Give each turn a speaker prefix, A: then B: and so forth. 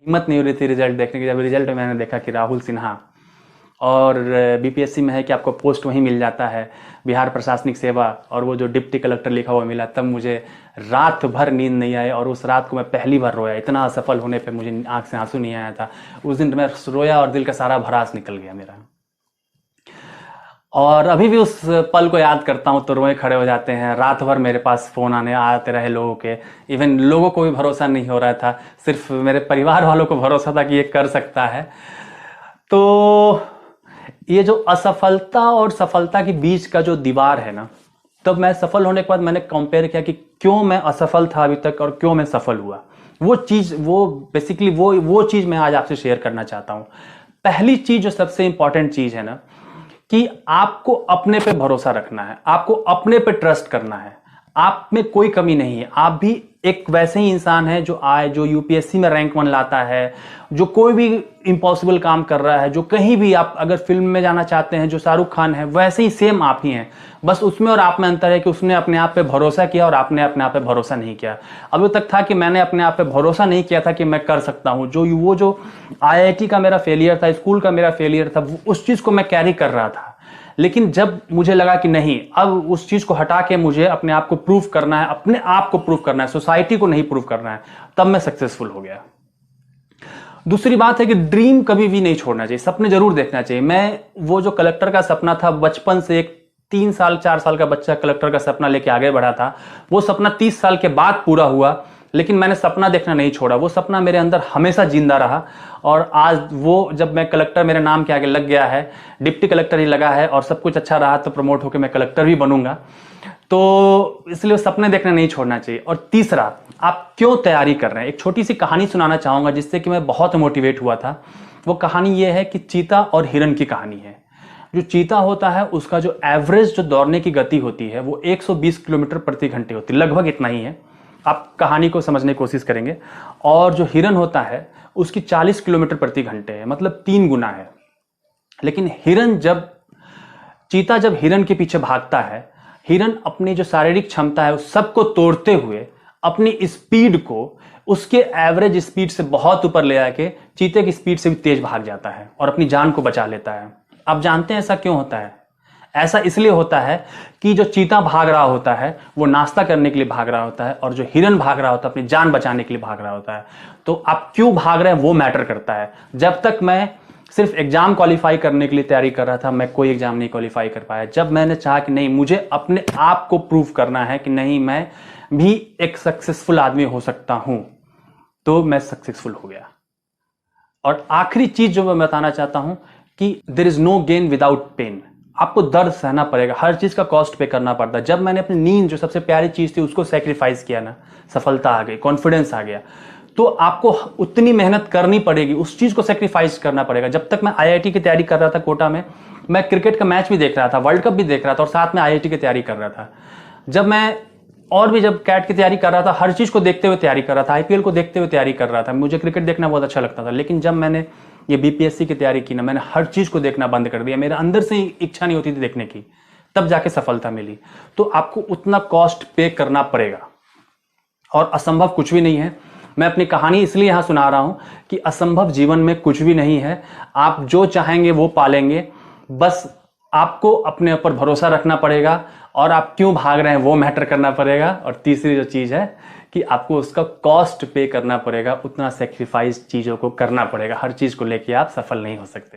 A: हिम्मत नहीं हो रही थी रिजल्ट देखने की। जब रिजल्ट में मैंने देखा कि राहुल सिन्हा और बीपीएससी में है कि आपको पोस्ट वहीं मिल जाता है, बिहार प्रशासनिक सेवा, और वो जो डिप्टी कलेक्टर लिखा हुआ मिला, तब मुझे रात भर नींद नहीं आई। और उस रात को मैं पहली बार रोया। इतना असफल होने पे मुझे आंख से आंसू नहीं आया था। उस दिन मैं रोया और दिल का सारा भड़ास निकल गया मेरा। और अभी भी उस पल को याद करता हूँ तो रोए खड़े हो जाते हैं। रात भर मेरे पास फ़ोन आते रहे लोगों के। इवन लोगों को भी भरोसा नहीं हो रहा था, सिर्फ मेरे परिवार वालों को भरोसा था कि ये कर सकता है। तो ये जो असफलता और सफलता के बीच का जो दीवार है ना, तब मैं सफल होने के बाद मैंने कंपेयर किया कि क्यों मैं असफल था अभी तक और क्यों मैं सफल हुआ। वो चीज़, वो बेसिकली वो चीज़ मैं आज आपसे शेयर करना चाहता हूँ। पहली चीज़, जो सबसे इंपॉर्टेंट चीज़ है ना, कि आपको अपने पे भरोसा रखना है, आपको अपने पे ट्रस्ट करना है। आप में कोई कमी नहीं है। आप भी एक वैसे ही इंसान है जो यूपीएससी में रैंक 1 लाता है, जो कोई भी इम्पॉसिबल काम कर रहा है, जो कहीं भी आप अगर फिल्म में जाना चाहते हैं, जो शाहरुख खान है, वैसे ही सेम आप ही हैं। बस उसमें और आप में अंतर है कि उसने अपने आप पे भरोसा किया और आपने अपने आप पे भरोसा नहीं किया। अभी तक था कि मैंने अपने आप पे भरोसा नहीं किया था कि मैं कर सकता हूं। जो आईआईटी का मेरा फेलियर था, स्कूल का मेरा फेलियर था, उस चीज को मैं कैरी कर रहा था। लेकिन जब मुझे लगा कि नहीं, अब उस चीज को हटा के मुझे अपने आप को प्रूफ करना है, अपने आप को प्रूफ करना है, सोसाइटी को नहीं प्रूफ करना है, तब मैं सक्सेसफुल हो गया। दूसरी बात है कि ड्रीम कभी भी नहीं छोड़ना चाहिए, सपने जरूर देखना चाहिए। मैं वो जो कलेक्टर का सपना था, बचपन से एक 3 साल 4 साल का बच्चा कलेक्टर का सपना लेके आगे बढ़ा था, वो सपना 30 साल के बाद पूरा हुआ। लेकिन मैंने सपना देखना नहीं छोड़ा, वो सपना मेरे अंदर हमेशा जिंदा रहा। और आज वो, जब मैं कलेक्टर मेरे नाम के आगे लग गया है, डिप्टी कलेक्टर ही लगा है, और सब कुछ अच्छा रहा तो प्रमोट होकर मैं कलेक्टर भी बनूंगा। तो इसलिए सपने देखना नहीं छोड़ना चाहिए। और तीसरा, आप क्यों तैयारी कर रहे हैं। एक छोटी सी कहानी सुनाना चाहूंगा जिससे कि मैं बहुत मोटिवेट हुआ था। वो कहानी ये है कि चीता और हिरन की कहानी है। जो चीता होता है, उसका जो एवरेज जो दौड़ने की गति होती है वो 120 किलोमीटर प्रति घंटे होती है, लगभग इतना ही है। आप कहानी को समझने की कोशिश करेंगे। और जो हिरन होता है, उसकी 40 किलोमीटर प्रति घंटे है, मतलब 3 गुना है। लेकिन चीता जब हिरन के पीछे भागता है, हिरन अपनी जो शारीरिक क्षमता है उस सबको तोड़ते हुए अपनी स्पीड को उसके एवरेज स्पीड से बहुत ऊपर ले आके चीते की स्पीड से भी तेज भाग जाता है और अपनी जान को बचा लेता है। आप जानते हैं ऐसा क्यों होता है? ऐसा इसलिए होता है कि जो चीता भाग रहा होता है वो नाश्ता करने के लिए भाग रहा होता है, और जो हिरन भाग रहा होता है अपनी जान बचाने के लिए भाग रहा होता है। तो आप क्यों भाग रहे हैं वो मैटर करता है। जब तक मैं सिर्फ एग्जाम क्वालिफाई करने के लिए तैयारी कर रहा था, मैं कोई एग्जाम नहीं क्वालिफाई कर पाया। जब मैंने चाहा कि नहीं, मुझे अपने आप को प्रूव करना है कि नहीं, मैं भी एक सक्सेसफुल आदमी हो सकता हूं, तो मैं सक्सेसफुल हो गया। और आखिरी चीज जो मैं बताना चाहता हूं कि there is no gain without pain. आपको दर्द सहना पड़ेगा, हर चीज का कॉस्ट पे करना पड़ता है। जब मैंने अपनी नींद, जो सबसे प्यारी चीज थी, उसको सेक्रीफाइस किया ना, सफलता आ गई, कॉन्फिडेंस आ गया। तो आपको उतनी मेहनत करनी पड़ेगी, उस चीज को सेक्रीफाइस करना पड़ेगा। जब तक मैं आईआईटी की तैयारी कर रहा था कोटा में, मैं क्रिकेट का मैच भी देख रहा था, वर्ल्ड कप भी देख रहा था, और साथ में आईआईटी की तैयारी कर रहा था। जब कैट की तैयारी कर रहा था, हर चीज को देखते हुए तैयारी कर रहा था, आईपीएल को देखते हुए तैयारी कर रहा था। मुझे क्रिकेट देखना बहुत अच्छा लगता था। लेकिन जब मैंने ये बीपीएससी की तैयारी की ना, मैंने हर चीज को देखना बंद कर दिया। मेरे अंदर से इच्छा नहीं होती थी देखने की, तब जाके सफलता मिली। तो आपको उतना कॉस्ट पे करना पड़ेगा, और असंभव कुछ भी नहीं है। मैं अपनी कहानी इसलिए यहां सुना रहा हूं कि असंभव जीवन में कुछ भी नहीं है। आप जो चाहेंगे वो पालेंगे। बस आपको अपने ऊपर भरोसा रखना पड़ेगा, और आप क्यों भाग रहे हैं वो मैटर करना पड़ेगा। और तीसरी जो चीज है कि आपको उसका कॉस्ट पे करना पड़ेगा, उतना सेक्रीफाइस चीजों को करना पड़ेगा। हर चीज को लेके आप सफल नहीं हो सकते।